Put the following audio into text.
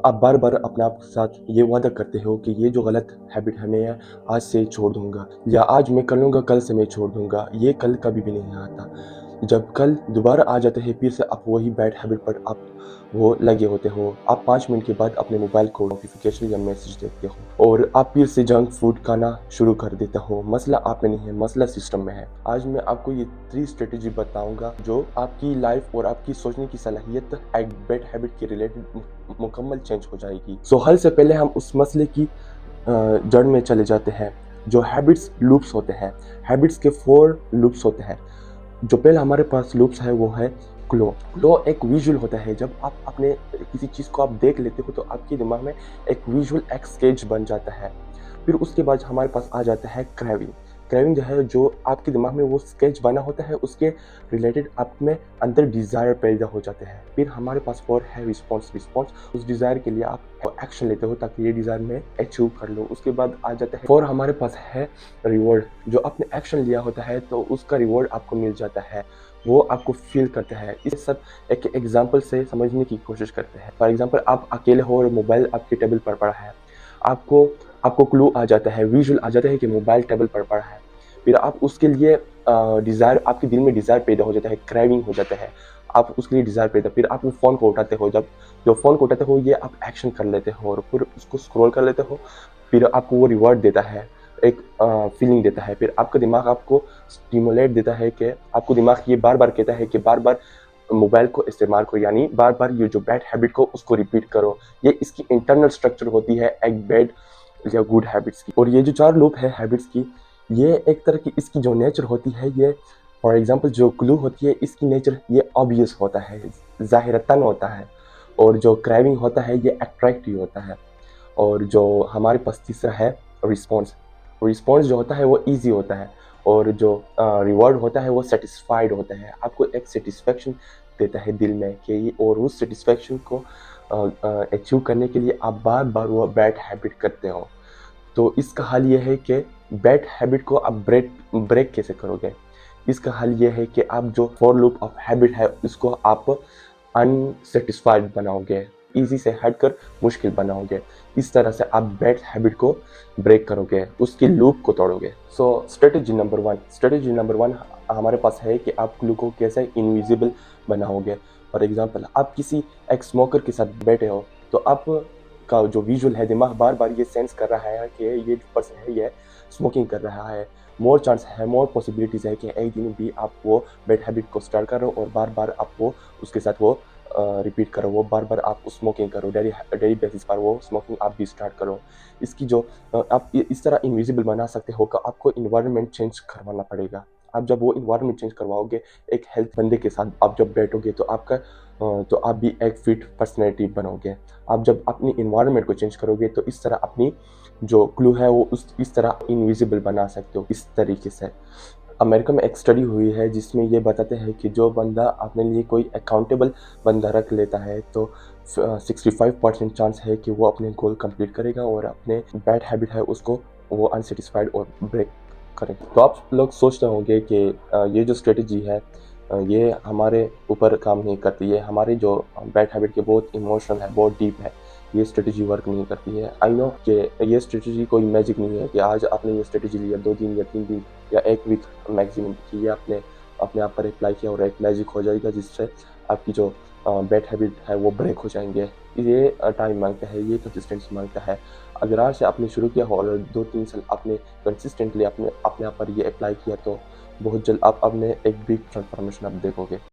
आप बार-बार अपने आप के साथ ये वादा करते हो कि ये जो गलत हैबिट है मैं आज से छोड़ दूँगा या आज मैं कर लूँगा, कल से मैं छोड़ दूँगा। ये कल कभी भी नहीं आता। जब कल दोबारा आ जाते हैं फिर से आप वही बैड हैबिट पर आप वो लगे होते हो। आप 5 मिनट के बाद अपने मोबाइल को नोटिफ़िकेशन या मैसेज देखते हो और आप फिर से जंक फूड खाना शुरू कर देते हो। मसला आप में नहीं है, मसला सिस्टम में है। आज मैं आपको ये 3 स्ट्रैटेजी बताऊँगा जो आपकी लाइफ़ और आपकी सोचने की सलाहियत एक बैड हैबिट के रिलेटेड मुकम्मल चेंज हो जाएगी। हल से पहले हम उस मसले की जड़ में चले जाते हैं। जो हैबिट्स लूप्स होते हैं, हैबिट्स के 4 लूप्स होते हैं। जो पहला हमारे पास लूप्स है वो है क्लो। क्लो एक विजुअल होता है। जब आप अपने किसी चीज़ को आप देख लेते हो तो आपके दिमाग में एक विजुअल एक स्केच बन जाता है। फिर उसके बाद हमारे पास आ जाता है क्रेविंग। क्रेविंग जो है जो आपके दिमाग में वो स्केच बना होता है उसके रिलेटेड आप में अंदर डिज़ायर पैदा हो जाते हैं। फिर हमारे पास और है रिस्पॉन्स। रिस्पॉन्स उस डिज़ायर के लिए आप एक्शन लेते हो ताकि ये डिज़ायर मैं अचीव कर लूँ। उसके बाद आ जाता है और हमारे पास है रिवॉर्ड। जो आपने एक्शन लिया होता है तो उसका रिवॉर्ड आपको मिल जाता है, वो आपको फील करता है। इस सब एक एग्जांपल से समझने की कोशिश करते हैं। फॉर एग्जांपल आप अकेले हो और मोबाइल आपके टेबल पर पड़ा है। आपको आपको क्लू आ जाता है, विजुअल आ जाता है कि मोबाइल टेबल पर पड़ा है। फिर आप उसके लिए डिज़ायर आपके दिल में डिज़ायर पैदा हो जाता है, क्रेविंग हो जाता है। आप उसके लिए डिज़ायर पैदा फिर आप वो फ़ोन को उठाते हो। जब फ़ोन को उठाते हो ये आप एक्शन कर लेते हो और फिर उसको स्क्रॉल कर लेते हो। फिर आपको वो रिवॉर्ड देता है, एक फीलिंग देता है। फिर आपका दिमाग आपको स्टिमुलेट देता है कि आपको दिमाग ये बार-बार कहता है कि बार-बार मोबाइल को इस्तेमाल करो, यानी बार-बार ये जो बैड हैबिट को उसको रिपीट करो। ये इसकी इंटरनल स्ट्रक्चर होती है एक बैड या गुड हैबिट्स की। और ये जो 4 लूप है हैबिट्स की, ये एक तरह की इसकी जो नेचर होती है ये फॉर एग्जांपल जो क्लू होती है इसकी नेचर ये ऑब्वियस होता है, ज़ाहिरतन होता है। और जो क्रेविंग होता है ये अट्रैक्टिव होता है। और जो हमारे पास तीसरा है रिस्पॉन्स। रिस्पॉन्स जो होता है वो ईज़ी होता है और जो रिवॉर्ड होता है वो सैटिस्फाइड होता है। आपको एक सैटिस्फैक्शन देता है दिल में कि ये और उस सैटिस्फैक्शन को अचीव करने के लिए आप बार-बार वो बैड हैबिट करते हो। तो इसका हल ये है कि बैड हैबिट को आप ब्रेक ब्रेक कैसे करोगे? इसका हल ये है कि आप जो फॉर लूप ऑफ हैबिट है उसको आप अनसैटिस्फाइड बनाओगे, ईज़ी से हटकर मुश्किल बनाओगे। इस तरह से आप बैड हैबिट को ब्रेक करोगे, उसकी लूप को तोड़ोगे। स्ट्रैटेजी नंबर 1 हमारे पास है कि आप क्लू को कैसे इनविजिबल बनाओगे। फॉर एग्जांपल आप किसी एक स्मोकर के साथ बैठे हो तो आप का जो विजुअल है दिमाग बार-बार ये सेंस कर रहा है कि ये जो पर्सन है ये स्मोकिंग कर रहा है। मोर चांस है, मोर पॉसिबिलिटीज़ है कि एक दिन भी आप वो बैड हैबिट को स्टार्ट करो और बार-बार आप वो उसके साथ वो रिपीट करो। वो बार-बार आप स्मोकिंग करो, डेली बेसिस पर वो स्मोकिंग आप भी स्टार्ट करो। इसकी जो आप इस तरह इनविजिबल बना सकते हो कि आपको एनवायरनमेंट चेंज करवाना पड़ेगा। आप जब वो एनवायरनमेंट चेंज करवाओगे, एक हेल्थ बंदे के साथ आप जब बैठोगे तो तो आप भी एक फिट पर्सनैलिटी बनोगे। आप जब अपनी एनवायरनमेंट को चेंज करोगे तो इस तरह अपनी जो क्लू है वो इस तरह इनविजिबल बना सकते हो इस तरीके से। अमेरिका में एक स्टडी हुई है जिसमें ये बताते हैं कि जो बंदा अपने लिए कोई अकाउंटेबल बंदा रख लेता है तो 65% चांस है कि वो अपने गोल कंप्लीट करेगा और अपने बैड हैबिट है उसको वो अनसेटिस्फाइड और ब्रेक करें। तो आप लोग सोचते होंगे कि ये जो स्ट्रेटजी है ये हमारे ऊपर काम नहीं करती है। हमारे जो बैड हैबिट के बहुत इमोशनल है, बहुत डीप है। ये स्ट्रेटजी वर्क नहीं करती है। आई नो कि ये स्ट्रेटजी कोई मैजिक नहीं है कि आज आपने ये स्ट्रेटजी लिया 2 दिन या 3 दिन या 1 वीक मैक्सिमम की ये आपने अपने आप पर अप्लाई किया और एक मैजिक हो जाएगा जिससे आपकी जो बैड हैबिट है वो ब्रेक हो जाएँगे। ये टाइम माँगता है, ये कंसिस्टेंसी माँगता है। अगर आज से आपने शुरू किया हो और 2-3 साल आपने कंसिस्टेंटली अपने अपने आप पर ये अप्लाई किया तो बहुत जल्द आप अपने एक बिग ट्रांसफॉर्मेशन आप देखोगे।